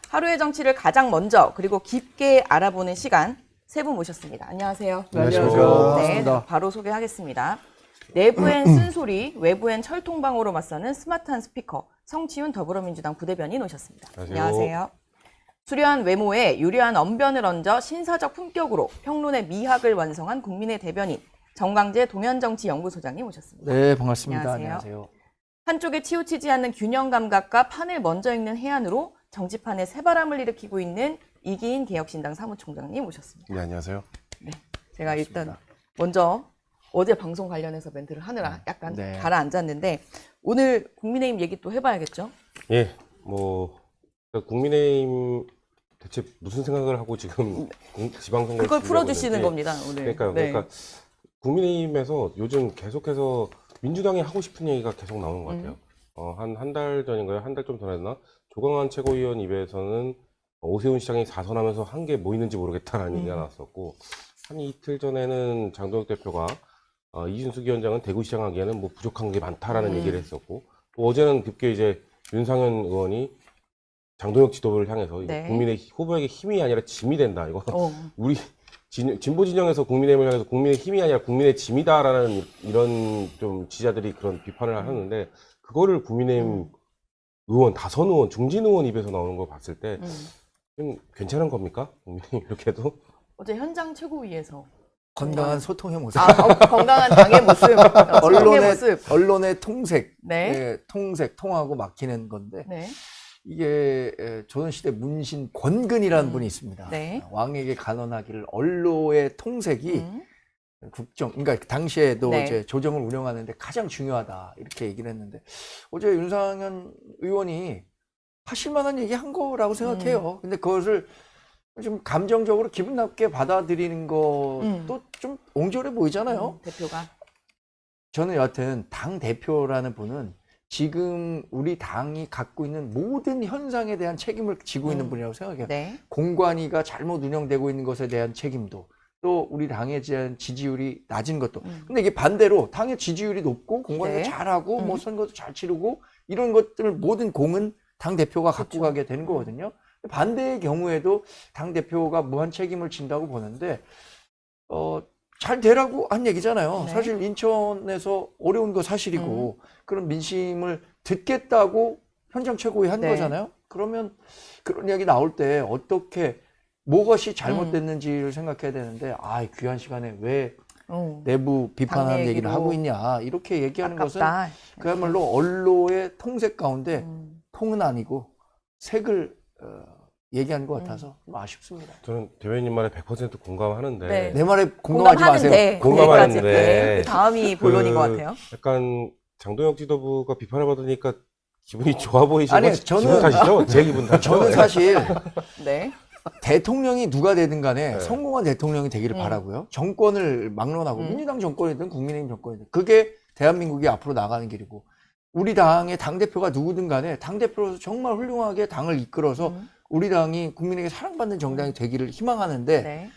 하루의 정치를 가장 먼저 그리고 깊게 알아보는 시간 세 분 모셨습니다. 안녕하세요. 안녕하십니까. 네, 바로 소개하겠습니다. 내부엔 쓴소리, 외부엔 철통방어로 맞서는 스마트한 스피커 성치훈 더불어민주당 부대변인 오셨습니다. 안녕하세요. 수려한 외모에 유려한 언변을 얹어 신사적 품격으로 평론의 미학을 완성한 국민의 대변인 정광재 동현정치연구소장님 오셨습니다. 네, 반갑습니다. 안녕하세요. 한쪽에 치우치지 않는 균형 감각과 판을 먼저 읽는 해안으로 정치판에 새바람을 일으키고 있는 이기인 개혁신당 사무총장님 오셨습니다. 네, 안녕하세요. 네, 제가 일단 먼저 어제 방송 관련해서 멘트를 하느라 약간 가라앉았는데 오늘 국민의힘 얘기 또 해봐야겠죠? 예, 국민의힘 대체 무슨 생각을 하고 지금 지방선거 그걸 풀어주시는 겁니다, 오늘. 그러니까 국민의힘에서 요즘 계속해서 민주당이 하고 싶은 얘기가 계속 나오는 것 같아요. 한 달 전인가요? 한 달 좀 전에나 조광한 최고위원 입에서는 오세훈 시장이 4선하면서 한 게 뭐 있는지 모르겠다라는 얘기가 나왔었고 한 이틀 전에는 장동혁 대표가 이준숙 위원장은 대구시장 하기에는 뭐 부족한 게 많다라는 얘기를 했었고 또 어제는 급게 이제 윤상현 의원이 장동혁 지도부를 향해서 국민의 후보에게 힘이 아니라 짐이 된다. 이거 우리 진보 진영에서 국민의힘을 향해서 국민의 힘이 아니라 국민의 짐이다라는 이런 좀 지지자들이 그런 비판을 하는데 그거를 국민의힘 의원, 다선 의원, 중진 의원 입에서 나오는 걸 봤을 때 좀 괜찮은 겁니까? 국민의힘 이렇게 해도? 어제 현장 최고위에서 건강한 소통의 모습. 건강한 당의 모습, 언론의 통색, 네. 통하고 막히는 건데 네. 이게 조선시대 문신 권근이라는 분이 있습니다. 네. 왕에게 간언하기를 언론의 통색이 국정, 그러니까 당시에도 이제 조정을 운영하는데 가장 중요하다 이렇게 얘기를 했는데 어제 윤상현 의원이 하실 만한 얘기 한 거라고 생각해요. 근데 그것을 좀 감정적으로 기분 나쁘게 받아들이는 것도 좀 옹졸해 보이잖아요. 대표가. 저는 여하튼 당 대표라는 분은 지금 우리 당이 갖고 있는 모든 현상에 대한 책임을 지고 있는 분이라고 생각해요. 네. 공관위가 잘못 운영되고 있는 것에 대한 책임도 또 우리 당에 대한 지지율이 낮은 것도. 근데 이게 반대로 당의 지지율이 높고 공관위가 잘하고 뭐 선거도 잘 치르고 이런 것들 모든 공은 당 대표가 갖고 가게 되는 거거든요. 반대의 경우에도 당 대표가 무한 책임을 진다고 보는데 잘 되라고 한 얘기잖아요. 네. 사실 인천에서 어려운 거 사실이고 그런 민심을 듣겠다고 현장 최고위 한 거잖아요. 그러면 그런 이야기 나올 때 어떻게 무엇이 잘못됐는지를 생각해야 되는데 귀한 시간에 왜 내부 비판하는 얘기를 하고 있냐 이렇게 얘기하는 아깝다. 것은 그야말로 언론의 통색 가운데 통은 아니고 색을 얘기하는 것 같아서 좀 아쉽습니다. 저는 대변인 말에 100% 공감하는데 내 말에 공감하지 마세요. 공감하는데 다음이 본론인 것 같아요. 약간 장동혁 지도부가 비판을 받으니까 기분이 좋아 보이시는 아니, 기분 탓이죠? 제 기분 탓이죠? 저는 사실 네. 대통령이 누가 되든 간에 성공한 대통령이 되기를 바라고요. 정권을 막론하고 민주당 정권이든 국민의힘 정권이든 그게 대한민국이 앞으로 나가는 길이고 우리 당의 당대표가 누구든 간에 당대표로서 정말 훌륭하게 당을 이끌어서 우리 당이 국민에게 사랑받는 정당이 되기를 희망하는데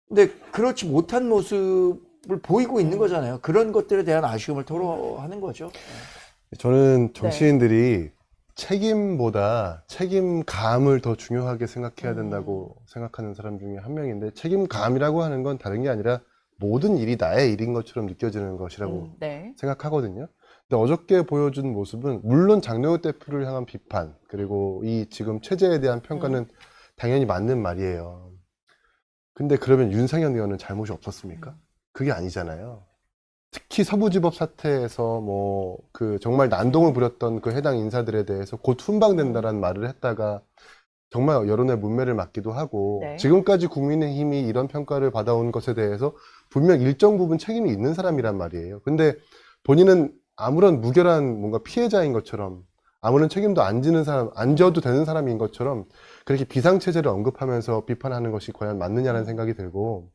근데 그렇지 못한 모습을 보이고 있는 거잖아요. 그런 것들에 대한 아쉬움을 토로하는 거죠. 저는 정치인들이 책임보다 책임감을 더 중요하게 생각해야 된다고 생각하는 사람 중에 한 명인데 책임감이라고 하는 건 다른 게 아니라 모든 일이 나의 일인 것처럼 느껴지는 것이라고 생각하거든요. 근데 어저께 보여준 모습은 물론 장동혁 대표를 향한 비판 그리고 이 지금 체제에 대한 평가는 당연히 맞는 말이에요. 근데 그러면 윤상현 의원은 잘못이 없었습니까? 그게 아니잖아요. 특히 서부지법 사태에서 정말 난동을 부렸던 그 해당 인사들에 대해서 곧 훈방된다라는 말을 했다가 정말 여론의 문매를 맞기도 하고 지금까지 국민의힘이 이런 평가를 받아온 것에 대해서 분명 일정 부분 책임이 있는 사람이란 말이에요. 근데 본인은 아무런 무결한 뭔가 피해자인 것처럼 아무런 책임도 안 지는 사람, 안 져도 되는 사람인 것처럼 그렇게 비상체제를 언급하면서 비판하는 것이 과연 맞느냐는 생각이 들고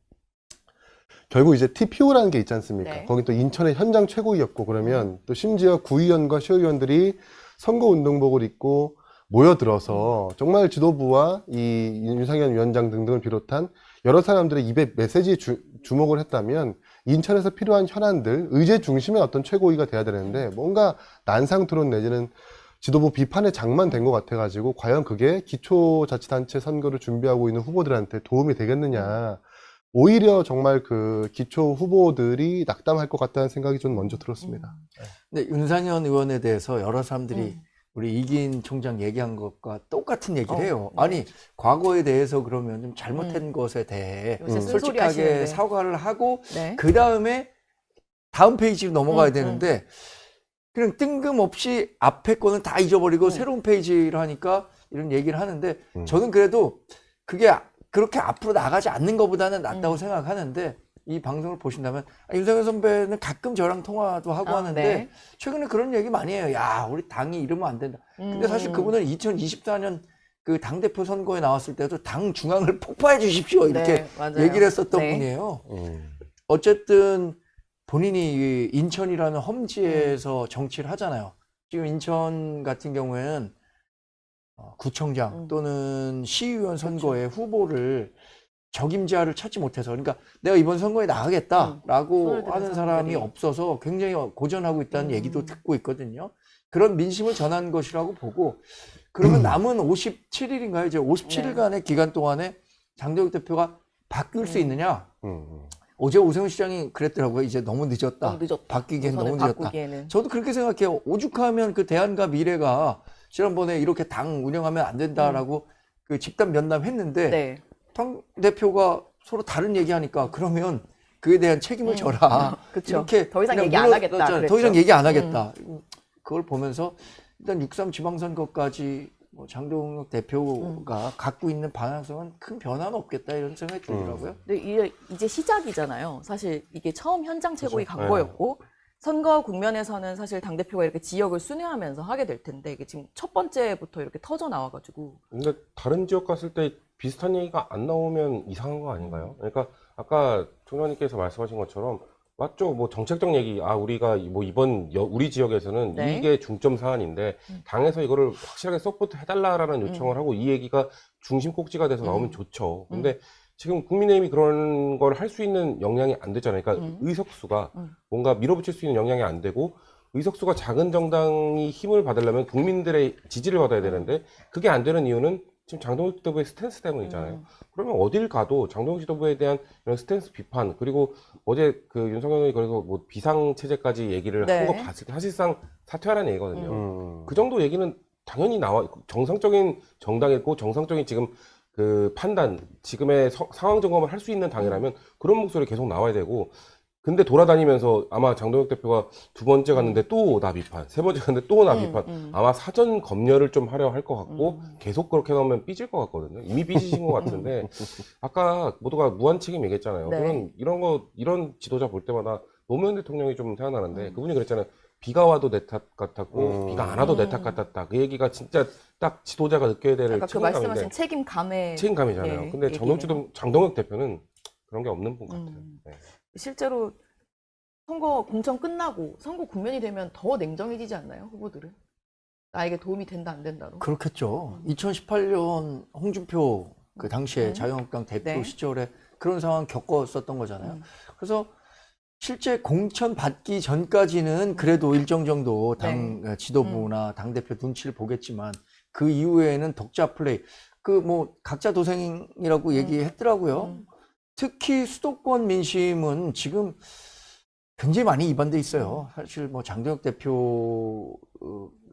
결국 이제 TPO라는 게 있지 않습니까? 거기 또 인천의 현장 최고위였고 그러면 또 심지어 구의원과 시의원들이 선거운동복을 입고 모여들어서 정말 지도부와 이 윤상현 위원장 등등을 비롯한 여러 사람들의 입에 메시지에 주목을 했다면 인천에서 필요한 현안들, 의제 중심의 어떤 최고위가 돼야 되는데 뭔가 난상 토론 내지는 지도부 비판의 장만 된 것 같아가지고 과연 그게 기초자치단체 선거를 준비하고 있는 후보들한테 도움이 되겠느냐. 오히려 정말 그 기초 후보들이 낙담할 것 같다는 생각이 좀 먼저 들었습니다. 근데 윤상현 의원에 대해서 여러 사람들이 우리 이긴 총장 얘기한 것과 똑같은 얘기를 해요. 네. 아니, 과거에 대해서 그러면 좀 잘못한 것에 대해 요새 쓴소리 솔직하게 하시는데. 사과를 하고 네. 그 다음에 다음 페이지로 넘어가야 되는데 그냥 뜬금없이 앞에 거는 다 잊어버리고 새로운 페이지를 하니까 이런 얘기를 하는데 저는 그래도 그게 그렇게 앞으로 나가지 않는 것보다는 낫다고 생각하는데 이 방송을 보신다면 윤석열 선배는 가끔 저랑 통화도 하고 하는데 네. 최근에 그런 얘기 많이 해요. 야, 우리 당이 이러면 안 된다. 근데 사실 그분은 2024년 그 당대표 선거에 나왔을 때도 당 중앙을 폭파해 주십시오. 이렇게 네, 맞아요. 얘기를 했었던 네. 분이에요. 어쨌든 본인이 이 인천이라는 험지에서 정치를 하잖아요. 지금 인천 같은 경우에는 구청장 또는 시의원 선거에 후보를 적임자를 찾지 못해서 그러니까 내가 이번 선거에 나가겠다라고 손을 드는 하는 사람이 사람들이. 없어서 굉장히 고전하고 있다는 얘기도 듣고 있거든요. 그런 민심을 전한 것이라고 보고 그러면 남은 57일인가요? 이제 57일간의 기간 동안에 장동혁 대표가 바뀔 수 있느냐? 어제 오세훈 시장이 그랬더라고요. 이제 너무 늦었다. 너무 늦었다. 바뀌기엔 우선은 너무 늦었다. 바꾸기에는. 저도 그렇게 생각해요. 오죽하면 그 대안과 미래가 지난번에 이렇게 당 운영하면 안 된다라고 그 집단 면담했는데 네. 당 대표가 서로 다른 얘기하니까 그러면 그에 대한 책임을 져라. 그쵸. 이렇게 더 이상 그냥 얘기 안 하겠다. 더 그랬죠. 이상 얘기 안 하겠다. 그걸 보면서 일단 6.3 지방선거까지 뭐 장동혁 대표가 갖고 있는 방향성은 큰 변화는 없겠다 이런 생각이 들더라고요. 근데 이제 시작이잖아요. 사실 이게 처음 현장 최고위 그렇죠. 간 거였고 선거 국면에서는 사실 당대표가 이렇게 지역을 순회하면서 하게 될 텐데 이게 지금 첫 번째부터 이렇게 터져 나와가지고 근데 다른 지역 갔을 때 비슷한 얘기가 안 나오면 이상한 거 아닌가요? 그러니까 아까 총장님께서 말씀하신 것처럼 맞죠. 뭐 정책적 얘기, 우리가 뭐 이번 우리 지역에서는 네. 이게 중점 사안인데 당에서 이거를 확실하게 서포트 해달라라는 요청을 하고 이 얘기가 중심 꼭지가 돼서 나오면 좋죠. 근데 지금 국민의힘이 그런 걸 할 수 있는 역량이 안 되잖아요. 그러니까 의석수가 뭔가 밀어붙일 수 있는 역량이 안 되고 의석수가 작은 정당이 힘을 받으려면 국민들의 지지를 받아야 되는데 그게 안 되는 이유는 지금 장동혁 지도부의 스탠스 때문이잖아요. 그러면 어딜 가도 장동혁 지도부에 대한 이런 스탠스 비판 그리고 어제 그 윤석열 의원이 그래서 뭐 비상 체제까지 얘기를 네. 한 거 봤을 때 사실상 사퇴하라는 얘기거든요. 그 정도 얘기는 당연히 나와 정상적인 정당이고 정상적인 지금 그 판단 지금의 상황 점검을 할 수 있는 당이라면 그런 목소리 계속 나와야 되고 근데 돌아다니면서 아마 장동혁 대표가 두 번째 갔는데 또 나 비판, 세 번째 갔는데 또 나 비판. 아마 사전 검열을 좀 하려 할 것 같고 계속 그렇게 나오면 삐질 것 같거든요. 이미 삐지신 것 같은데 아까 모두가 무한 책임 얘기했잖아요. 네. 저는 이런 지도자 볼 때마다 노무현 대통령이 좀 생각나는데 그분이 그랬잖아요. 비가 와도 내 탓 같았고 비가 안 와도 내 탓 같았다. 그 얘기가 진짜 딱 지도자가 느껴야 될 아까 그 책임감인데 말씀하신 책임감의 책임감이잖아요. 예, 근데 얘기네요. 장동혁 대표는 그런 게 없는 분 같아요. 네. 실제로 선거 공천 끝나고 선거 국면이 되면 더 냉정해지지 않나요? 후보들은? 나에게 도움이 된다 안 된다로. 그렇겠죠. 2018년 홍준표 그 당시에 자유한국당 대표 네. 시절에 그런 상황 겪었었던 거잖아요. 그래서 실제 공천 받기 전까지는 그래도 일정 정도 당 지도부나 당대표 눈치를 보겠지만 그 이후에는 덕자 플레이 그 뭐 각자 도생이라고 얘기했더라고요. 특히 수도권 민심은 지금 굉장히 많이 이반돼 있어요. 사실 뭐 장동혁 대표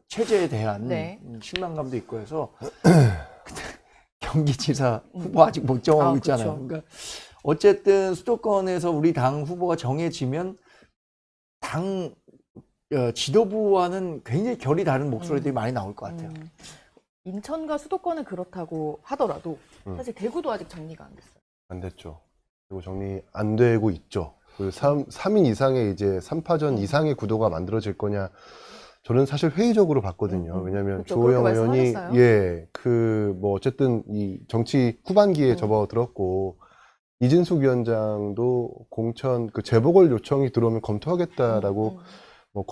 체제에 대한 네. 실망감도 있고 해서 경기지사 후보 아직 못 정하고 있잖아요. 그렇죠. 그러니까 어쨌든 수도권에서 우리 당 후보가 정해지면 당 지도부와는 굉장히 결이 다른 목소리들이 많이 나올 것 같아요. 인천과 수도권은 그렇다고 하더라도 사실 대구도 아직 정리가 안 됐어요. 안 됐죠. 그리고 정리 안 되고 있죠. 그 3인 이상의 이제 3파전 이상의 구도가 만들어질 거냐. 저는 사실 회의적으로 봤거든요. 왜냐하면 그렇죠. 조호영 그렇게 의원이 말씀하셨어요. 뭐 어쨌든 이 정치 후반기에 접어들었고 이진숙 위원장도 공천 그 재보궐 요청이 들어오면 검토하겠다라고 뭐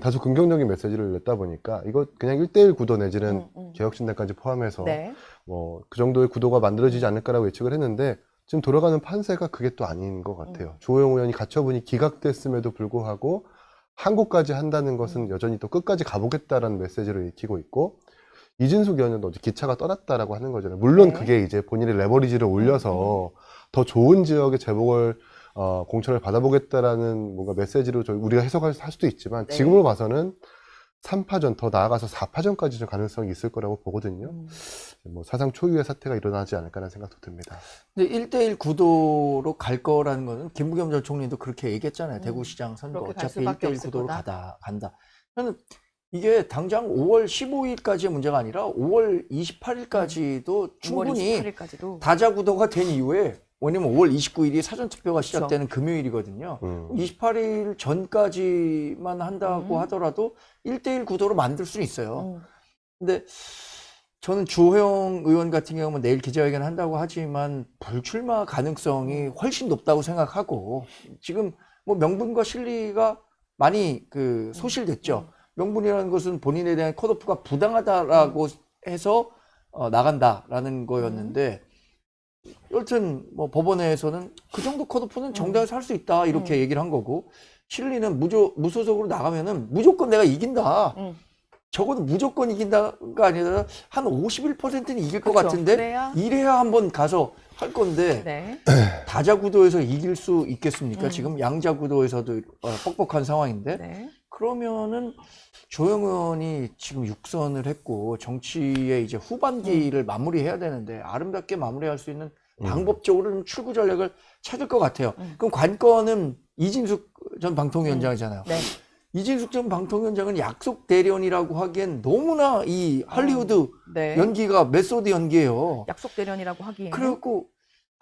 다소 긍정적인 메시지를 냈다 보니까 이거 그냥 1대1 구도 내지는 개혁신당까지 포함해서 네. 뭐 그 정도의 구도가 만들어지지 않을까라고 예측을 했는데 지금 돌아가는 판세가 그게 또 아닌 것 같아요. 조호영 의원이 가처분이 기각됐음에도 불구하고 항고까지 한다는 것은 여전히 또 끝까지 가보겠다라는 메시지를 익히고 있고, 이진숙 의원은 어제 기차가 떠났다라고 하는 거잖아요. 물론 네. 그게 이제 본인의 레버리지를 올려서 더 좋은 지역의 재보궐 공천을 받아보겠다라는 뭔가 메시지로 우리가 해석할 수도 있지만, 네. 지금으로 봐서는 3파전 더 나아가서 4파전까지 좀 가능성이 있을 거라고 보거든요. 뭐 사상 초유의 사태가 일어나지 않을까라는 생각도 듭니다. 근데 1대1 구도로 갈 거라는 거는 김부겸 전 총리도 그렇게 얘기했잖아요. 대구시장 선거 그렇게 갈 어차피 수밖에 1대1 없을 구도로 거다. 간다. 저는 이게 당장 5월 15일까지의 문제가 아니라 5월 28일까지도 충분히 28일까지도 다자구도가 된 이후에, 왜냐면 5월 29일이 사전투표가 시작되는 금요일이거든요. 28일 전까지만 한다고 하더라도 1대1 구도로 만들 수는 있어요. 근데 저는 주호영 의원 같은 경우는 내일 기자회견 한다고 하지만 불출마 가능성이 훨씬 높다고 생각하고, 지금 뭐 명분과 실리가 많이 소실됐죠. 명분이라는 것은 본인에 대한 컷오프가 부당하다라고 해서 나간다라는 거였는데, 여튼 뭐 법원에서는 그 정도 컷오프는 정당에서 할 수 있다 이렇게 얘기를 한 거고, 실리는 무소속으로 나가면은 무조건 내가 이긴다. 적어도 무조건 이긴다가 아니라 한 51%는 이길 것 그렇죠. 같은데 이래야 한번 가서 할 건데, 네. 다자구도에서 이길 수 있겠습니까? 지금 양자구도에서도 뻑뻑한 상황인데, 네. 그러면은 조영 의원이 지금 6선을 했고 정치의 이제 후반기를 마무리해야 되는데, 아름답게 마무리할 수 있는 방법적으로는 출구 전략을 찾을 것 같아요. 그럼 관건은 이진숙 전 방통위원장이잖아요. 네. 이진숙 전 방통위원장은 약속 대련이라고 하기엔 너무나 이 할리우드 네. 연기가 메소드 연기예요. 약속 대련이라고 하기에. 그래갖고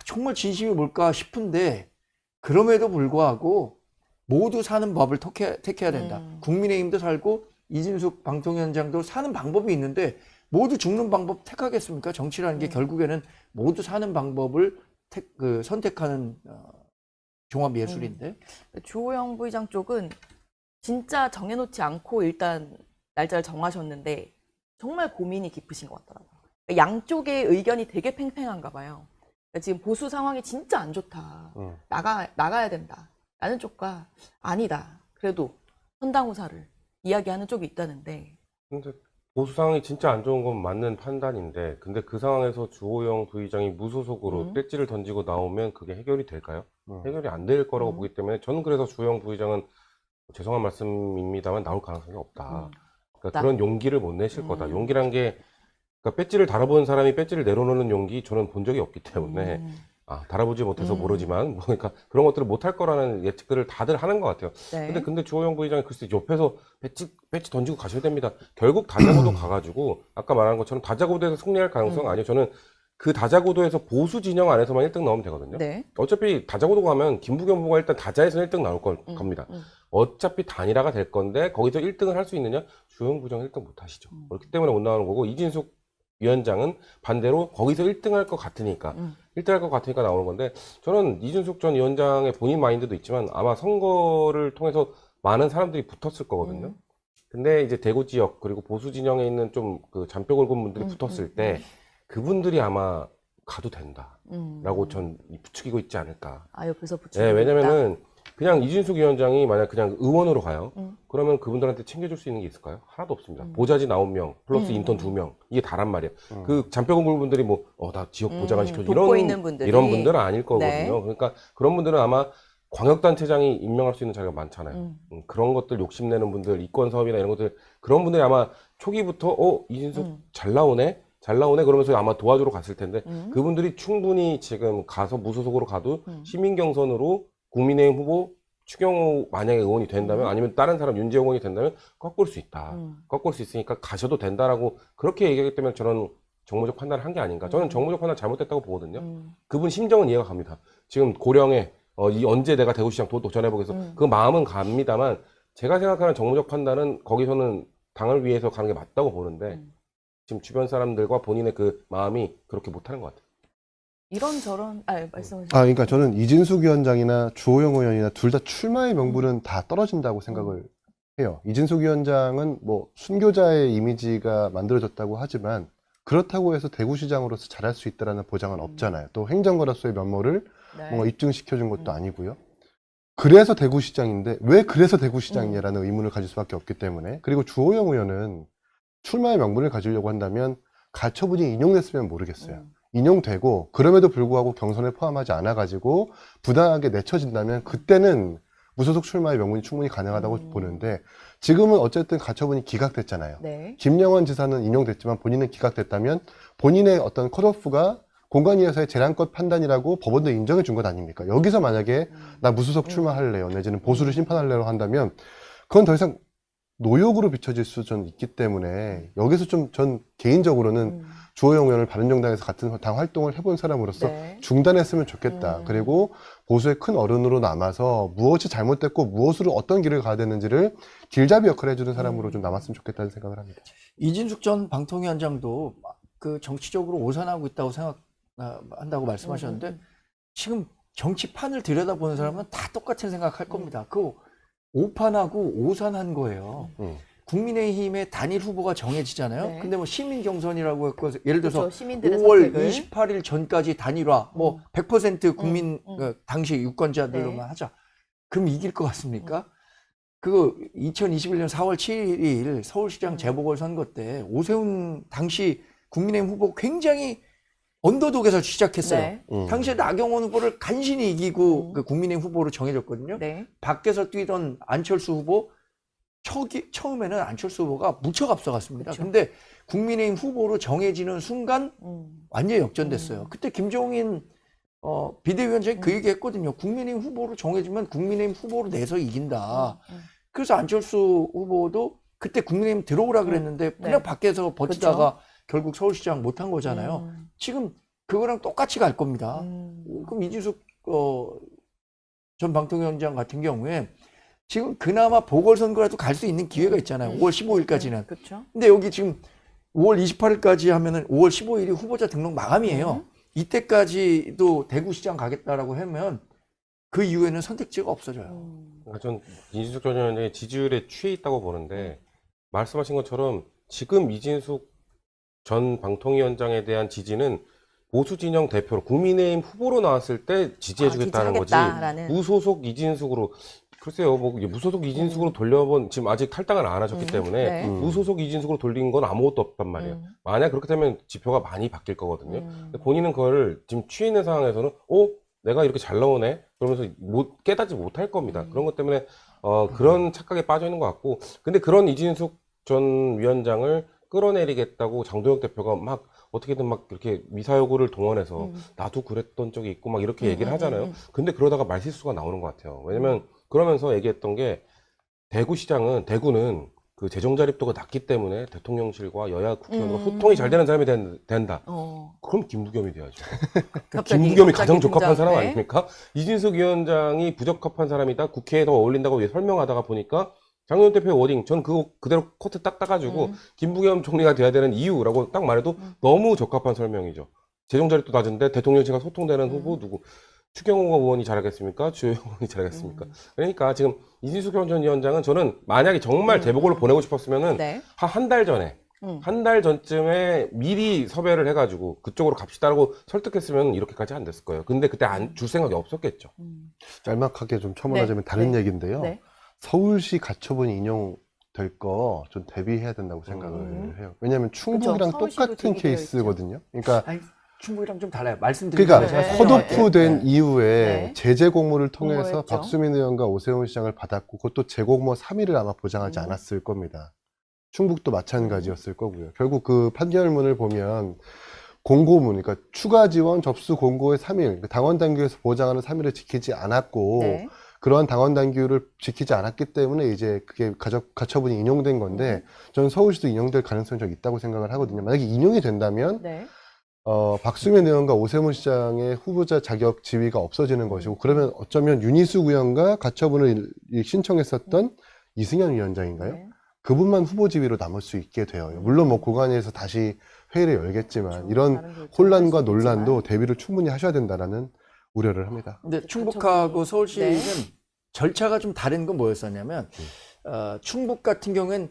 정말 진심이 뭘까 싶은데, 그럼에도 불구하고 모두 사는 법을 택해야 된다. 국민의힘도 살고 이진숙 방통위원장도 사는 방법이 있는데 모두 죽는 방법 택하겠습니까? 정치라는 게 결국에는 모두 사는 방법을 선택하는 종합 예술인데. 주호영 부의장 쪽은 진짜 정해놓지 않고 일단 날짜를 정하셨는데 정말 고민이 깊으신 것 같더라고요. 양쪽의 의견이 되게 팽팽한가 봐요. 지금 보수 상황이 진짜 안 좋다. 나가야 된다. 라는 쪽과 아니다. 그래도 선당후사를 이야기하는 쪽이 있다는데. 근데 보수 상황이 진짜 안 좋은 건 맞는 판단인데, 근데 그 상황에서 주호영 부의장이 무소속으로 배지를 던지고 나오면 그게 해결이 될까요? 해결이 안 될 거라고 보기 때문에, 저는 그래서 주호영 부의장은 죄송한 말씀입니다만 나올 가능성이 없다. 그러니까 그런 용기를 못 내실 거다. 용기란 게, 그러니까 배지를 달아본 사람이 배지를 내려놓는 용기 저는 본 적이 없기 때문에, 달아보지 못해서 모르지만, 그러니까 그런 것들을 못할 거라는 예측들을 다들 하는 것 같아요. 네. 근데 주호영 부의장이 글쎄 옆에서 배지 던지고 가셔야 됩니다. 결국 다자구도 가가지고, 아까 말한 것처럼 다자구도에서 승리할 가능성 아니에요. 저는 그 다자구도에서 보수 진영 안에서만 1등 나오면 되거든요. 네. 어차피 다자구도 가면 김부겸 후보가 일단 다자에서 1등 나올 겁니다. 어차피 단일화가 될 건데 거기서 1등을 할 수 있느냐? 주호영 부의장 1등 못 하시죠. 그렇기 때문에 못 나오는 거고, 이진숙 위원장은 반대로 거기서 1등 할 것 같으니까 1등 할 것 같으니까 나오는 건데, 저는 이준숙 전 위원장의 본인 마인드도 있지만 아마 선거를 통해서 많은 사람들이 붙었을 거거든요. 근데 이제 대구 지역 그리고 보수 진영에 있는 좀 그 잔뼈 굵은 분들이 붙었을 때 그분들이 아마 가도 된다라고 전 부추기고 있지 않을까. 옆에서 붙이고. 네, 왜냐면은 그냥 이준숙 위원장이 만약 그냥 의원으로 가요. 그러면 그분들한테 챙겨줄 수 있는 게 있을까요? 하나도 없습니다. 보좌진 9명 플러스 인턴 2명, 이게 다란 말이에요. 그 잔뼈 굵은 분들이 뭐 나 지역 보좌관 시켜줘 돕고 있는 분들이. 이런 분들은 아닐 거거든요. 네. 그러니까 그런 분들은 아마 광역단체장이 임명할 수 있는 자리가 많잖아요. 그런 것들 욕심내는 분들, 이권 사업이나 이런 것들, 그런 분들이 아마 초기부터 이진숙 잘 나오네 그러면서 아마 도와주러 갔을 텐데, 그분들이 충분히 지금 가서 무소속으로 가도 시민 경선으로 국민의힘 후보 추경호 만약에 의원이 된다면, 아니면 다른 사람 윤재용 의원이 된다면 꺾을 수 있다. 꺾을 수 있으니까 가셔도 된다라고 그렇게 얘기하기 때문에 저는 정무적 판단을 한 게 아닌가. 저는 정무적 판단 잘못됐다고 보거든요. 그분 심정은 이해가 갑니다. 지금 고령에 언제 내가 대구시장 도전해보겠어. 그 마음은 갑니다만, 제가 생각하는 정무적 판단은 거기서는 당을 위해서 가는 게 맞다고 보는데, 지금 주변 사람들과 본인의 그 마음이 그렇게 못하는 것 같아요. 이런저런 말씀하세요. 그러니까 저는 이진숙 위원장이나 주호영 의원이나 둘 다 출마의 명분은 다 떨어진다고 생각을 해요. 이진숙 위원장은 뭐 순교자의 이미지가 만들어졌다고 하지만, 그렇다고 해서 대구시장으로서 잘할 수 있다는 보장은 없잖아요. 또 행정가로서의 면모를 네. 뭔가 입증시켜준 것도 아니고요. 그래서 대구시장인데 왜 그래서 대구시장이냐라는 의문을 가질 수밖에 없기 때문에. 그리고 주호영 의원은 출마의 명분을 가지려고 한다면 가처분이 인용됐으면 모르겠어요. 인용되고 그럼에도 불구하고 경선에 포함하지 않아가지고 부당하게 내쳐진다면 그때는 무소속 출마의 명분이 충분히 가능하다고 보는데, 지금은 어쨌든 가처분이 기각됐잖아요. 네. 김영원 지사는 인용됐지만 본인은 기각됐다면 본인의 어떤 컷오프가 공관위에서의 재량껏 판단이라고 법원도 인정해 준 것 아닙니까? 여기서 만약에 나 무소속 출마할래요, 내지는 보수를 심판할래요 한다면 그건 더 이상 노욕으로 비춰질 수 좀 있기 때문에, 여기서 좀 전 개인적으로는 주호영 의원을 바른정당에서 같은 당 활동을 해본 사람으로서 네. 중단했으면 좋겠다. 그리고 보수의 큰 어른으로 남아서 무엇이 잘못됐고 무엇으로 어떤 길을 가야 되는지를 길잡이 역할을 해주는 사람으로 좀 남았으면 좋겠다는 생각을 합니다. 이진숙 전 방통위원장도 그 정치적으로 오산하고 있다고 생각한다고 말씀하셨는데, 지금 정치판을 들여다보는 사람은 다 똑같은 생각할 겁니다. 그 오판하고 오산한 거예요. 국민의힘의 단일 후보가 정해지잖아요. 네. 근데 뭐 시민 경선이라고 했고, 예를 들어서 그렇죠. 시민들의 5월 선택을. 28일 전까지 단일화, 뭐 100% 국민 당시 유권자들로만 네. 하자. 그럼 이길 것 같습니까? 그거 2021년 4월 7일 서울시장 재보궐선거 때 오세훈 당시 국민의힘 후보 굉장히 언더독에서 시작했어요. 네. 당시에 나경원 후보를 간신히 이기고 그 국민의힘 후보로 정해졌거든요. 네. 밖에서 뛰던 안철수 후보, 처음에는 안철수 후보가 무척 앞서갔습니다. 그쵸. 근데 국민의힘 후보로 정해지는 순간 완전히 역전됐어요. 그때 김종인 비대위원장이 그 얘기 했거든요. 국민의힘 후보로 정해지면 국민의힘 후보로 내서 이긴다. 그래서 안철수 후보도 그때 국민의힘 들어오라 그랬는데 그냥 네. 밖에서 버티다가 결국 서울시장 못한 거잖아요. 지금 그거랑 똑같이 갈 겁니다. 그럼 이진숙 전 방통위원장 같은 경우에 지금 그나마 보궐선거라도 갈 수 있는 기회가 있잖아요. 5월 15일까지는. 그렇죠. 근데 여기 지금 5월 28일까지 하면은 5월 15일이 후보자 등록 마감이에요. 이때까지도 대구시장 가겠다라고 하면 그 이후에는 선택지가 없어져요. 그러니까 전 이진숙 전 의원의 지지율에 취해 있다고 보는데, 말씀하신 것처럼 지금 이진숙 전 방통위원장에 대한 지지는 보수 진영 대표로 국민의힘 후보로 나왔을 때 지지해주겠다는 거지, 지지하겠다라는. 무소속 이진숙으로, 글쎄요, 뭐 무소속 이진숙으로 돌려본, 지금 아직 탈당을 안 하셨기 때문에 네. 무소속 이진숙으로 돌린 건 아무것도 없단 말이에요. 만약 그렇게 되면 지표가 많이 바뀔 거거든요. 근데 본인은 그걸 지금 취해 있는 상황에서는 내가 이렇게 잘 나오네? 그러면서 깨닫지 못할 겁니다. 그런 것 때문에 그런 착각에 빠져 있는 것 같고, 근데 그런 이진숙 전 위원장을 끌어내리겠다고 장도혁 대표가 막 어떻게든 막 이렇게 미사여구를 동원해서 나도 그랬던 적이 있고 막 이렇게 얘기를 하잖아요. 근데 그러다가 말실수가 나오는 것 같아요. 왜냐면 그러면서 얘기했던 게, 대구는 그 재정 자립도가 낮기 때문에 대통령실과 여야 국회의원과 소통이 잘 되는 사람이 된다. 그럼 김부겸이 돼야죠. 김부겸이 가장 적합한 사람 네. 아닙니까? 이진숙 위원장이 부적합한 사람이다, 국회에 더 어울린다고 설명하다가 보니까 장현 대표의 워딩, 전 그거 그대로 코트 딱 따가지고 김부겸 총리가 돼야 되는 이유라고 딱 말해도 너무 적합한 설명이죠. 재정 자립도 낮은데 대통령실과 소통되는 후보 누구? 추경호 의원이 잘하겠습니까? 주호영 의원이 잘하겠습니까? 그러니까 지금 이진숙 전 위원장은, 저는 만약에 정말 대보궐로 보내고 싶었으면은 네. 한 달 전에, 한 달 전쯤에 미리 섭외를 해가지고 그쪽으로 갑시다라고 설득했으면 이렇게까지 안 됐을 거예요. 근데 그때 줄 생각이 없었겠죠. 짤막하게 좀 첨언하자면 다른 얘기인데요. 네. 서울시 가처분이 인용될 거 좀 대비해야 된다고 생각을 해요. 왜냐하면 충북이랑 그렇죠. 서울시도 똑같은 대비되어 케이스거든요. 그러니까 아니, 충북이랑 좀 달라요. 말씀드리면 그러니까 네. 컷오프된 네. 이후에 네. 제재 공모를 통해서 공모했죠. 박수민 의원과 오세훈 시장을 받았고, 그것도 재공모 3일을 아마 보장하지 않았을 겁니다. 충북도 마찬가지였을 거고요. 결국 그 판결문을 보면 공고문, 그러니까 추가 지원 접수 공고의 3일, 당원 당규에서 보장하는 3일을 지키지 않았고, 네. 그러한 당원 당규를 지키지 않았기 때문에 이제 그게 가처분이 인용된 건데, 저는 서울시도 인용될 가능성이 좀 있다고 생각을 하거든요. 만약에 인용이 된다면 네. 박수민 의원과 오세훈 시장의 후보자 자격 지위가 없어지는 것이고, 그러면 어쩌면 윤희숙 의원과 가처분을 신청했었던 이승현 위원장인가요? 네. 그분만 후보 지위로 남을 수 있게 돼요. 물론 뭐 고관위에서 다시 회의를 열겠지만, 그렇죠. 이런 다른 결정을 혼란과 할수 논란도 있지만. 대비를 충분히 하셔야 된다라는 우려를 합니다. 근데 충북하고 서울시는 네. 절차가 좀 다른 건 뭐였었냐면, 충북 같은 경우엔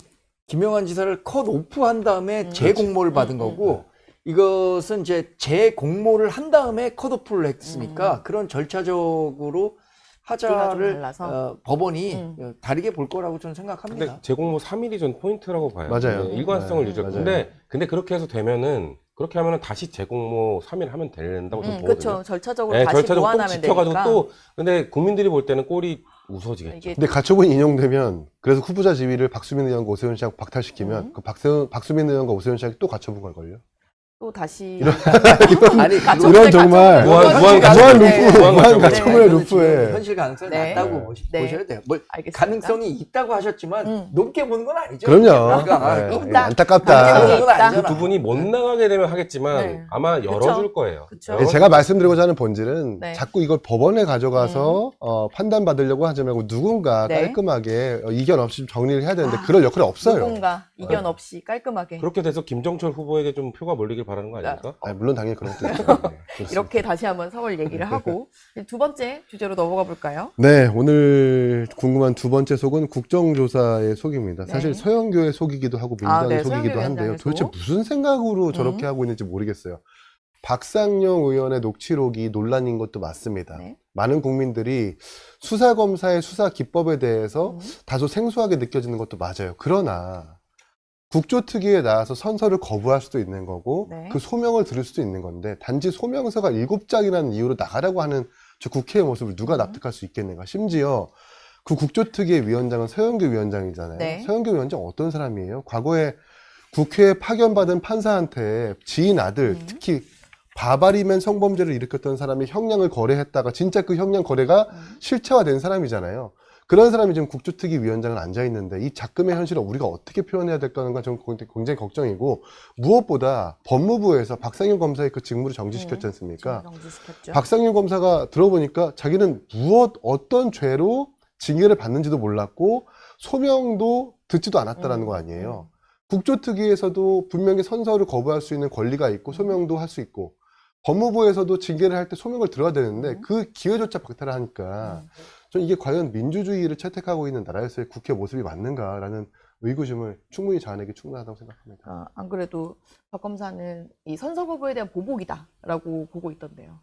김영환 지사를 컷 오프한 다음에 재공모를 받은 거고, 이것은 이제 재공모를 한 다음에 컷오프를 했으니까 그런 절차적으로 하자를 달라서. 법원이 다르게 볼 거라고 저는 생각합니다. 근데 재공모 3일이 전 포인트라고 봐요. 맞아요. 네, 일관성을 네, 유지하고. 맞아요. 근데 그렇게 해서 되면은 그렇게 하면은 다시 재공모 3일 하면 된다고 저는 보거든요. 그렇죠. 절차적으로 네, 다시 절차적으로 꼭 보완하면 지켜가지고 되니까. 또 근데 국민들이 볼 때는 꼴이 웃어지겠죠. 이게 근데 가처분이 인용되면 그래서 후보자 지위를 박수민 의원과 오세훈 씨하고 박탈시키면 그 박수민 의원과 오세훈 씨하고 또 가처분 걸걸요? 또 다시 아니, 이런 정말 무한 무한 가처분. 가처분의 이거는 지금 루프에 현실 가능성이 네. 낮다고 네. 보셔야 돼요. 뭐 알겠습니다. 가능성이 있다고 하셨지만 높게 보는 건 아니죠. 그럼요. 그러니까 네, 있다. 안타깝다. 가능성이 그건 있다. 아니잖아. 그 두 분이 못 나가게 되면 하겠지만 네. 아마 열어줄 거예요. 그쵸. 네, 제가 말씀드리고자 하는 본질은 네. 자꾸 이걸 법원에 가져가서 판단받으려고 하지 말고 누군가 네. 깔끔하게 이견 없이 좀 정리를 해야 되는데 그럴 역할이 없어요. 누군가 이견 없이 깔끔하게 그렇게 돼서 김정철 후보에게 좀 표가 몰리길 바라는 거 아닙니까? 아니, 물론 당연히 그런 것도 있죠. 네, 그렇습니다. 이렇게 다시 한번 서울 얘기를 하고 두 번째 주제로 넘어가 볼까요? 네, 오늘 궁금한 두 번째 속은 국정조사의 속입니다. 네. 사실 서영교의 속이기도 하고 민주당의 네, 속이기도 서영교 한데요. 위원장의 도대체 속. 무슨 생각으로 저렇게 하고 있는지 모르겠어요. 박상용 의원의 녹취록이 논란인 것도 맞습니다. 네. 많은 국민들이 수사검사의 수사 기법에 대해서 다소 생소하게 느껴지는 것도 맞아요. 그러나 국조특위에 나와서 선서를 거부할 수도 있는 거고 네. 그 소명을 들을 수도 있는 건데 단지 소명서가 7장이라는 이유로 나가라고 하는 저 국회의 모습을 누가 납득할 수 있겠는가. 심지어 그 국조특위의 위원장은 서영교 위원장이잖아요. 네. 서영교 위원장 어떤 사람이에요? 과거에 국회에 파견받은 판사한테 지인 아들 특히 바바리맨 성범죄를 일으켰던 사람이 형량을 거래했다가 진짜 그 형량 거래가 실체화된 사람이잖아요. 그런 사람이 지금 국조특위 위원장은 앉아있는데 이 작금의 현실을 우리가 어떻게 표현해야 될까 하는 건 저는 굉장히 걱정이고 무엇보다 법무부에서 박상윤 검사의 그 직무를 정지시켰지 않습니까? 정지시켰죠. 박상윤 검사가 들어보니까 자기는 어떤 죄로 징계를 받는지도 몰랐고 소명도 듣지도 않았다라는 거 아니에요. 국조특위에서도 분명히 선서를 거부할 수 있는 권리가 있고 소명도 할 수 있고 법무부에서도 징계를 할 때 소명을 들어야 되는데 그 기회조차 박탈을 하니까 저는 이게 과연 민주주의를 채택하고 있는 나라에서의 국회 모습이 맞는가라는 의구심을 충분히 자아내기 충분하다고 생각합니다. 안 그래도 박 검사는 이 선서 거부에 대한 보복이다라고 보고 있던데요.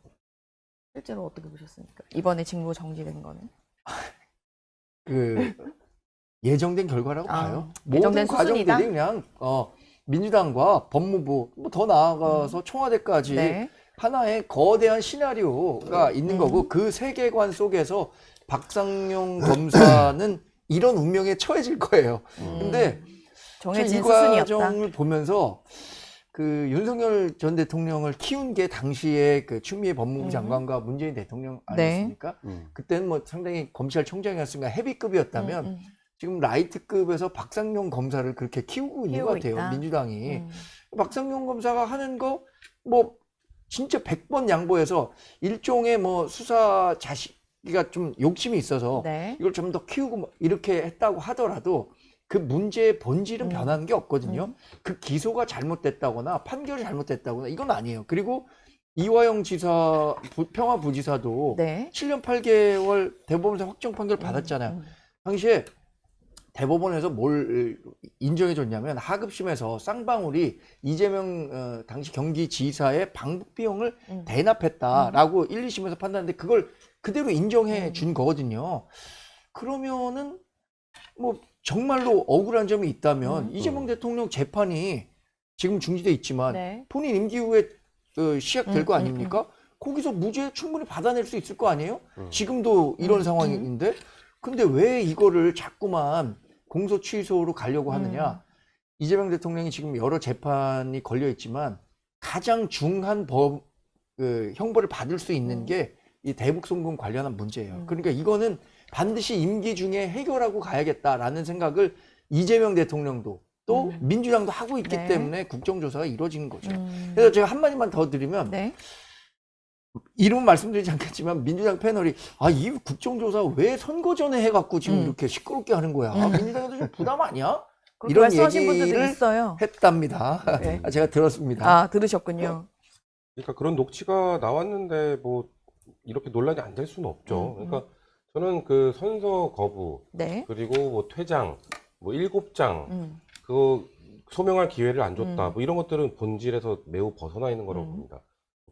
실제로 어떻게 보셨습니까? 이번에 직무 정지된 거는? 그 예정된 결과라고 봐요. 모든 예정된 과정들이 수순이다? 그냥 민주당과 법무부 뭐 더 나아가서 청와대까지 네. 하나의 거대한 시나리오가 있는 거고 그 세계관 속에서 박상용 검사는 이런 운명에 처해질 거예요. 근데 정해진 이 수순이었다. 과정을 보면서 그 윤석열 전 대통령을 키운 게 당시에 그 추미애 법무부 장관과 문재인 대통령 아니었습니까? 그때는 뭐 상당히 검찰총장이었으니까 헤비급이었다면 지금 라이트급에서 박상용 검사를 그렇게 키우고 있는 것 같아요. 있다. 민주당이. 박상용 검사가 하는 거 뭐 진짜 100번 양보해서 일종의 뭐 수사 자식이가 좀 욕심이 있어서 네. 이걸 좀 더 키우고 뭐 이렇게 했다고 하더라도 그 문제의 본질은 변하는 게 없거든요. 그 기소가 잘못됐다거나 판결이 잘못됐다거나 이건 아니에요. 그리고 이화영 지사, 평화부지사도 네. 7년 8개월 대법원에서 확정 판결 받았잖아요. 당시에 대법원에서 뭘 인정해줬냐면 하급심에서 쌍방울이 이재명 당시 경기지사의 방북 비용을 대납했다라고 1, 2심에서 판단했는데 그걸 그대로 인정해 준 거거든요. 그러면은 뭐 정말로 억울한 점이 있다면 이재명 대통령 재판이 지금 중지돼 있지만 네. 본인 임기 후에 시작될 거 아닙니까? 거기서 무죄 충분히 받아낼 수 있을 거 아니에요? 지금도 이런 상황인데 근데 왜 이거를 자꾸만 공소 취소로 가려고 하느냐? 이재명 대통령이 지금 여러 재판이 걸려 있지만 가장 중한 형벌을 받을 수 있는 게 이 대북송금 관련한 문제예요. 그러니까 이거는 반드시 임기 중에 해결하고 가야겠다라는 생각을 이재명 대통령도 또 민주당도 하고 있기 네. 때문에 국정조사가 이루어진 거죠. 그래서 제가 한마디만 더 드리면 네. 이름은 말씀드리지 않겠지만 민주당 패널이 이 국정조사 왜 선거 전에 해갖고 지금 이렇게 시끄럽게 하는 거야. 민주당에도 좀 부담 아니야? 그렇게 이런 말씀하신 분들도 얘기를 있어요. 했답니다. 네. 제가 들었습니다. 들으셨군요. 그러니까 그런 녹취가 나왔는데 뭐 이렇게 논란이 안 될 수는 없죠. 그러니까 저는 그 선서 거부 네. 그리고 뭐 퇴장, 뭐 7장 그 소명할 기회를 안 줬다. 뭐 이런 것들은 본질에서 매우 벗어나 있는 거라고 봅니다.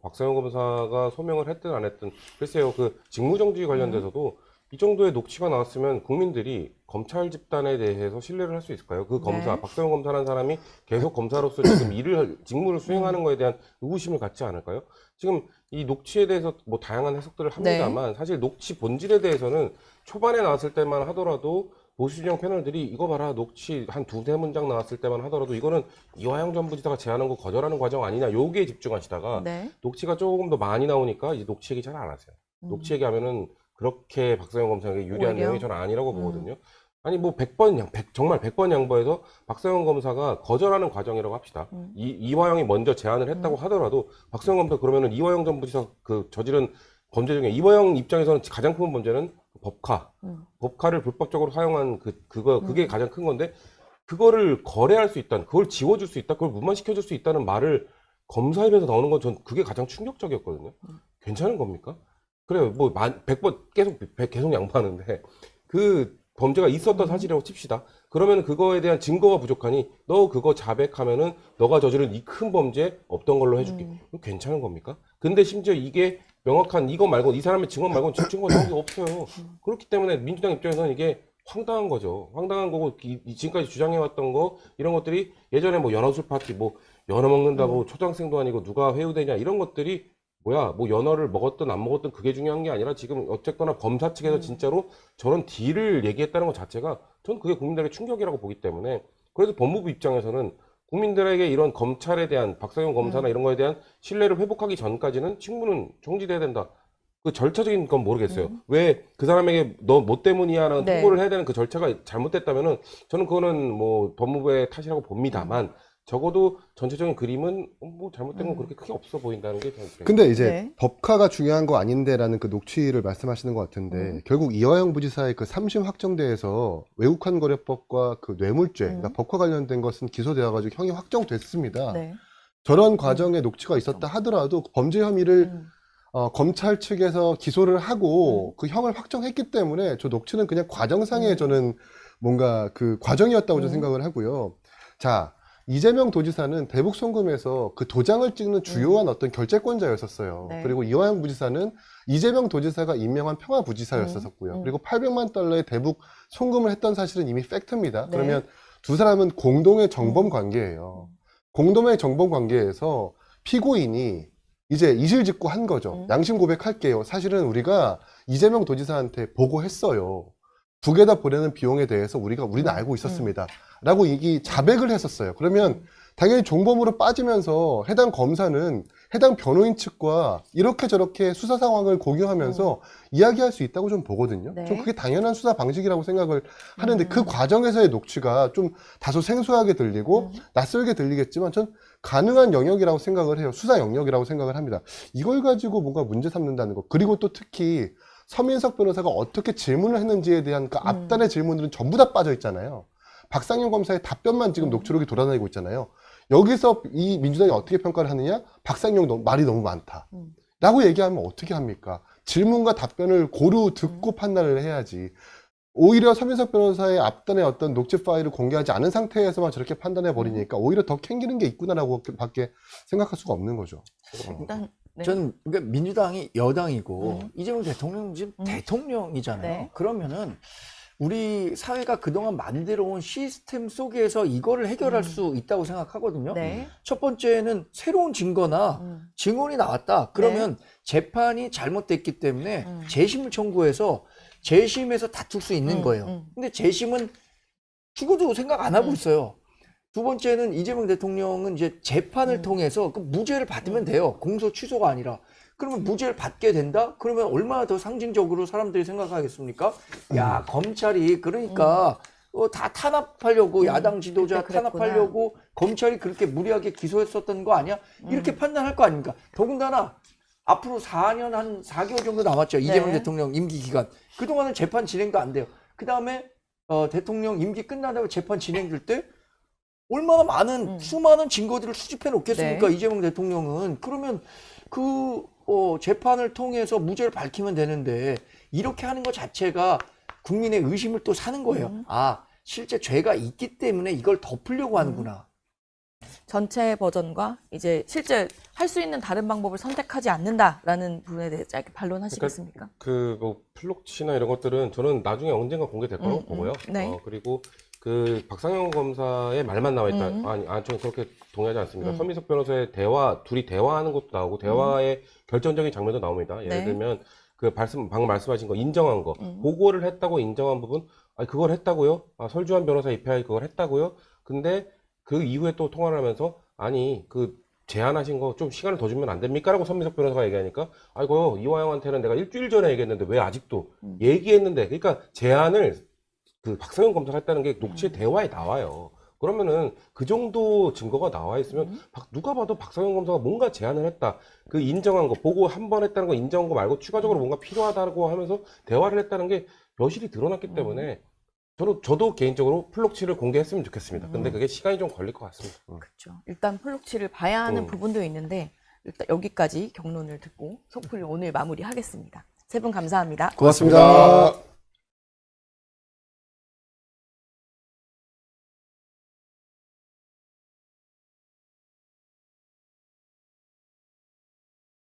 박상현 검사가 소명을 했든 안 했든 글쎄요 그 직무정지 관련돼서도 이 정도의 녹취가 나왔으면 국민들이 검찰 집단에 대해서 신뢰를 할 수 있을까요? 그 검사, 네. 박성현 검사라는 사람이 계속 검사로서 지금 직무를 수행하는 거에 대한 의구심을 갖지 않을까요? 지금 이 녹취에 대해서 뭐 다양한 해석들을 합니다만 사실 녹취 본질에 대해서는 초반에 나왔을 때만 하더라도 보수진영 패널들이 이거 봐라 녹취 한 두세 문장 나왔을 때만 하더라도 이거는 이화영 전 부지사가 제안한 거 거절하는 과정 아니냐 요기에 집중하시다가 네. 녹취가 조금 더 많이 나오니까 이제 녹취 얘기 잘 안 하세요. 녹취 얘기하면은 그렇게 박성현 검사에게 유리한 오히려? 내용이 저는 아니라고 보거든요. 아니 뭐 100번 정말 100번 양보해서 박성현 검사가 거절하는 과정이라고 합시다. 이화영이 먼저 제안을 했다고 하더라도 박성현 검사 그러면은 이화영 전 부지사 그 저지른 범죄 중에 이화영 입장에서는 가장 큰 문제는 법카. 법카를 불법적으로 사용한 그게 가장 큰 건데 그거를 거래할 수 있다는 그걸 지워줄 수 있다. 그걸 무마시켜줄 수 있다는 말을 검사 입에서 나오는 건 전 그게 가장 충격적이었거든요. 괜찮은 겁니까? 그래요. 뭐 100번 계속 양보하는데 그 범죄가 있었던 사실이라고 칩시다. 그러면 그거에 대한 증거가 부족하니 너 그거 자백하면은 너가 저지른 이 큰 범죄 없던 걸로 해줄게. 이거 괜찮은 겁니까? 근데 심지어 이게 명확한 이거 말고 이 사람의 증언 말고는 증거가 나온 게 없어요. 그렇기 때문에 민주당 입장에서는 이게 황당한 거죠. 황당한 거고 지금까지 주장해왔던 거 이런 것들이 예전에 뭐 연어술 파티 뭐 연어 먹는다고 초등학생도 아니고 누가 회유되냐 이런 것들이 뭐야 뭐 연어를 먹었든 안 먹었든 그게 중요한 게 아니라 지금 어쨌거나 검사 측에서 진짜로 저런 딜을 얘기했다는 것 자체가 전 그게 국민들에게 충격이라고 보기 때문에 그래서 법무부 입장에서는 국민들에게 이런 검찰에 대한 박성현 검사나 이런 거에 대한 신뢰를 회복하기 전까지는 직무는 정지돼야 된다. 그 절차적인 건 모르겠어요. 왜 그 사람에게 너 뭐 때문이야라는 네. 통보를 해야 되는 그 절차가 잘못됐다면은 저는 그거는 뭐 법무부의 탓이라고 봅니다만 적어도 전체적인 그림은 뭐 잘못된 건 그렇게 크게 없어 보인다는 게 저는 근데 이제 네. 법카가 중요한 거 아닌데라는 그 녹취를 말씀하시는 것 같은데 결국 이화영 부지사의 그 3심 확정대에서 외국환 거래법과 그 뇌물죄, 그러니까 법과 관련된 것은 기소되어 가지고 형이 확정됐습니다. 네. 저런 과정에 녹취가 있었다 하더라도 범죄 혐의를 검찰 측에서 기소를 하고 그 형을 확정했기 때문에 저 녹취는 그냥 과정상의 저는 뭔가 그 과정이었다고 저는 생각을 하고요. 자, 이재명 도지사는 대북 송금에서 그 도장을 찍는 주요한 어떤 결재권자였었어요. 네. 그리고 이화영 부지사는 이재명 도지사가 임명한 평화부지사였었고요. 그리고 800만 달러의 대북 송금을 했던 사실은 이미 팩트입니다. 네. 그러면 두 사람은 공동의 정범 관계예요. 공동의 정범 관계에서 피고인이 이제 이실직고 한 거죠. 양심 고백할게요. 사실은 우리가 이재명 도지사한테 보고했어요. 북에다 보내는 비용에 대해서 우리는 알고 있었습니다. 라고 이 자백을 했었어요. 그러면 당연히 종범으로 빠지면서 해당 검사는 해당 변호인 측과 이렇게 저렇게 수사 상황을 공유하면서 이야기할 수 있다고 좀 보거든요. 네. 좀 그게 당연한 수사 방식이라고 생각을 하는데 그 과정에서의 녹취가 좀 다소 생소하게 들리고 낯설게 들리겠지만 전 가능한 영역이라고 생각을 해요. 수사 영역이라고 생각을 합니다. 이걸 가지고 뭔가 문제 삼는다는 거. 그리고 또 특히 서민석 변호사가 어떻게 질문을 했는지에 대한 그 앞단의 질문들은 전부 다 빠져 있잖아요. 박상현 검사의 답변만 지금 녹취록이 돌아다니고 있잖아요. 여기서 이 민주당이 어떻게 평가를 하느냐? 박상현 말이 너무 많다. 라고 얘기하면 어떻게 합니까? 질문과 답변을 고루 듣고 판단을 해야지. 오히려 서민석 변호사의 앞단의 어떤 녹취 파일을 공개하지 않은 상태에서만 저렇게 판단해 버리니까 오히려 더 캥기는 게 있구나라고 밖에 생각할 수가 없는 거죠. 일단 네. 저는 그러니까 민주당이 여당이고 이재명 대통령 지금 대통령이잖아요. 네. 그러면은 우리 사회가 그동안 만들어온 시스템 속에서 이거를 해결할 수 있다고 생각하거든요. 네. 첫 번째는 새로운 증거나 증언이 나왔다. 그러면 재판이 잘못됐기 때문에 재심을 청구해서 재심에서 다툴 수 있는 거예요. 근데 재심은 죽어도 생각 안 하고 있어요. 두 번째는 이재명 대통령은 이제 재판을 통해서 그 무죄를 받으면 돼요. 공소 취소가 아니라. 그러면 무죄를 받게 된다? 그러면 얼마나 더 상징적으로 사람들이 생각하겠습니까? 야, 검찰이 그러니까 다 탄압하려고 야당 지도자 그때 그랬구나. 탄압하려고 검찰이 그렇게 무리하게 기소했었던 거 아니야? 이렇게 판단할 거 아닙니까? 더군다나 앞으로 4년 한 4개월 정도 남았죠. 이재명 대통령 임기 기간. 그동안은 재판 진행도 안 돼요. 그 다음에 대통령 임기 끝나다가 재판 진행될 때 얼마나 많은 수많은 증거들을 수집해 놓겠습니까? 네. 이재명 대통령은. 그러면 그 재판을 통해서 무죄를 밝히면 되는데 이렇게 하는 것 자체가 국민의 의심을 또 사는 거예요. 아, 실제 죄가 있기 때문에 이걸 덮으려고 하는구나. 전체 버전과 이제 실제 할 수 있는 다른 방법을 선택하지 않는다라는 부분에 대해서 짧게 반론하시겠습니까? 뭐 플록치나 이런 것들은 저는 나중에 언젠가 공개될 거라고 보고요. 네. 그리고 그 박상현 검사의 말만 나와 있다. 저는 그렇게 동의하지 않습니다. 서민석 변호사의 둘이 대화하는 것도 나오고 대화의 결정적인 장면도 나옵니다. 예를 네. 들면 방금 말씀하신 거 인정한 거 보고를 했다고 인정한 부분, 그걸 했다고요? 설주환 변호사 입회하에 그걸 했다고요? 근데 그 이후에 또 통화를 하면서 그 제안하신 거 좀 시간을 더 주면 안 됩니까? 라고 서민석 변호사가 얘기하니까 아이고 이화영한테는 내가 일주일 전에 얘기했는데 왜 아직도 얘기했는데, 그러니까 제안을 그 박상현 검사가 했다는 게 녹취의 대화에 나와요. 그러면은 그 정도 증거가 나와 있으면 누가 봐도 박상현 검사가 뭔가 제안을 했다. 그 인정한 거, 보고 한 번 했다는 거 인정한 거 말고 추가적으로 뭔가 필요하다고 하면서 대화를 했다는 게 여실히 드러났기 때문에 저도 개인적으로 플록치를 공개했으면 좋겠습니다. 근데 그게 시간이 좀 걸릴 것 같습니다. 그렇죠. 일단 플록치를 봐야 하는 부분도 있는데 일단 여기까지 경론을 듣고 속풀이 오늘 마무리하겠습니다. 세 분 감사합니다. 고맙습니다.